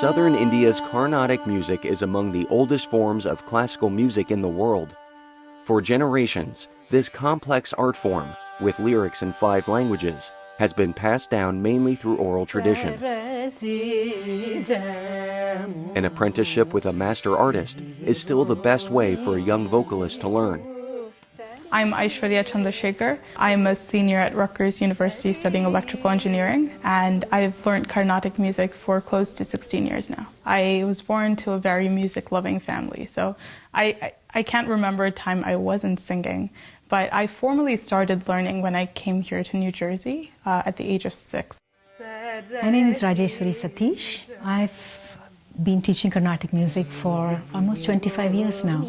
Southern India's Carnatic music is among the oldest forms of classical music in the world. For generations, this complex art form, with lyrics in 5 languages, has been passed down mainly through oral tradition. An apprenticeship with a master artist is still the best way for a young vocalist to learn. I'm Aisvarya Chandrasekar. I'm a senior at Rutgers University studying electrical engineering, and I've learned Carnatic music for close to 16 years now. I was born to a very music-loving family, so I can't remember a time I wasn't singing, but I formally started learning when I came here to New Jersey at the age of 6. My name is Rajeswari Satish. I've been teaching Carnatic music for almost 25 years now.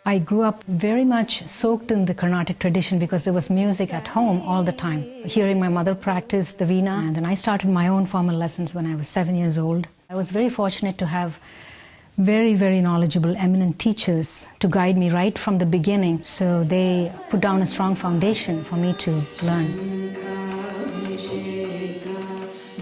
I grew up very much soaked in the Carnatic tradition because there was music at home all the time. Hearing my mother practice the veena, and then I started my own formal lessons when I was 7 years old. I was very fortunate to have very, very knowledgeable, eminent teachers to guide me right from the beginning. So they put down a strong foundation for me to learn.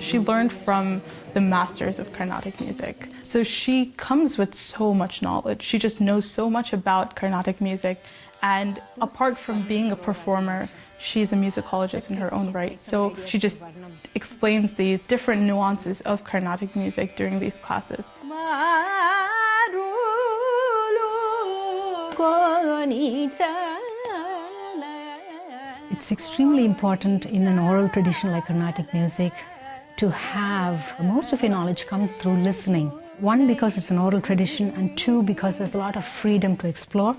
She learned from the masters of Carnatic music. So she comes with so much knowledge. She just knows so much about Carnatic music. And apart from being a performer, she's a musicologist in her own right. So she just explains these different nuances of Carnatic music during these classes. It's extremely important in an oral tradition like Carnatic music to have most of your knowledge come through listening. 1, because it's an oral tradition, and 2, because there's a lot of freedom to explore.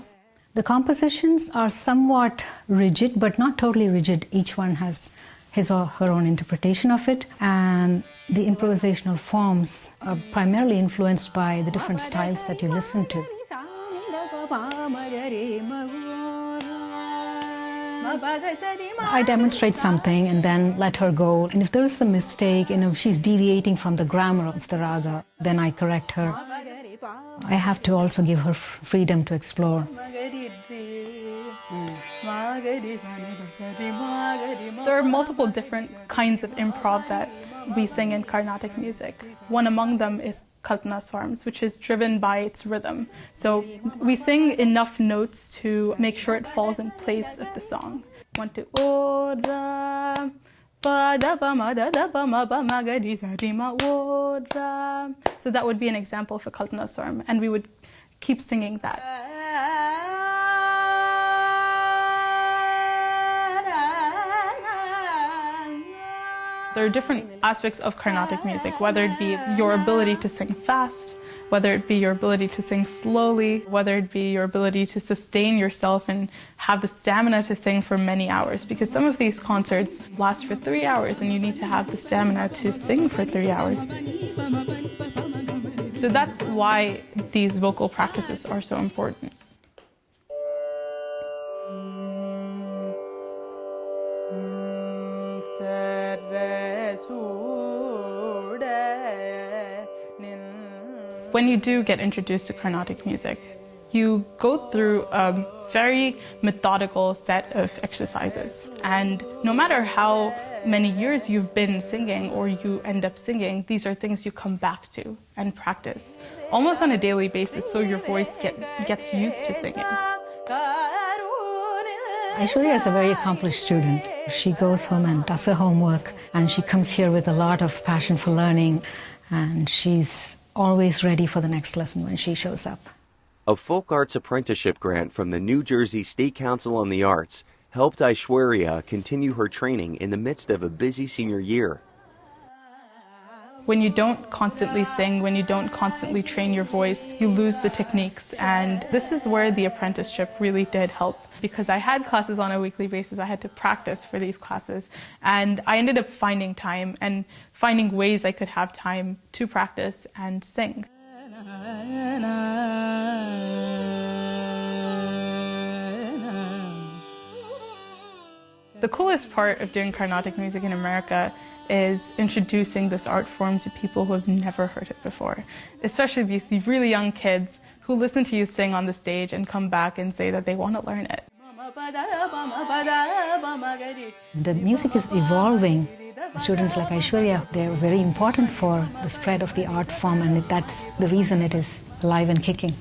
The compositions are somewhat rigid, but not totally rigid. Each one has his or her own interpretation of it, and the improvisational forms are primarily influenced by the different styles that you listen to. I demonstrate something and then let her go, and if there is a mistake, she's deviating from the grammar of the raga, then I correct her. I have to also give her freedom to explore. There are multiple different kinds of improv that we sing in Carnatic music. One among them is Kalpana Swarms, which is driven by its rhythm. So we sing enough notes to make sure it falls in place of the song. 1, 2, ora, pa da pa ma ba ma ga di sa di ma ora. So that would be an example of a Kalpana Swarm, and we would keep singing that. There are different aspects of Carnatic music, whether it be your ability to sing fast, whether it be your ability to sing slowly, whether it be your ability to sustain yourself and have the stamina to sing for many hours. Because some of these concerts last for 3 hours and you need to have the stamina to sing for 3 hours. So that's why these vocal practices are so important. When you do get introduced to Carnatic music, you go through a very methodical set of exercises. And no matter how many years you've been singing or you end up singing, these are things you come back to and practice almost on a daily basis so your voice gets used to singing. Aisvarya is a very accomplished student. She goes home and does her homework, and she comes here with a lot of passion for learning, and she's always ready for the next lesson when she shows up. A folk arts apprenticeship grant from the New Jersey State Council on the Arts helped Aisvarya continue her training in the midst of a busy senior year. When you don't constantly sing, when you don't constantly train your voice, you lose the techniques. And this is where the apprenticeship really did help, because I had classes on a weekly basis. I had to practice for these classes. And I ended up finding time and finding ways I could have time to practice and sing. The coolest part of doing Carnatic music in America is introducing this art form to people who have never heard it before, especially these really young kids who listen to you sing on the stage and come back and say that they want to learn it. The music is evolving Students like Aisvarya, they're very important for the spread of the art form, and that's the reason it is alive and kicking.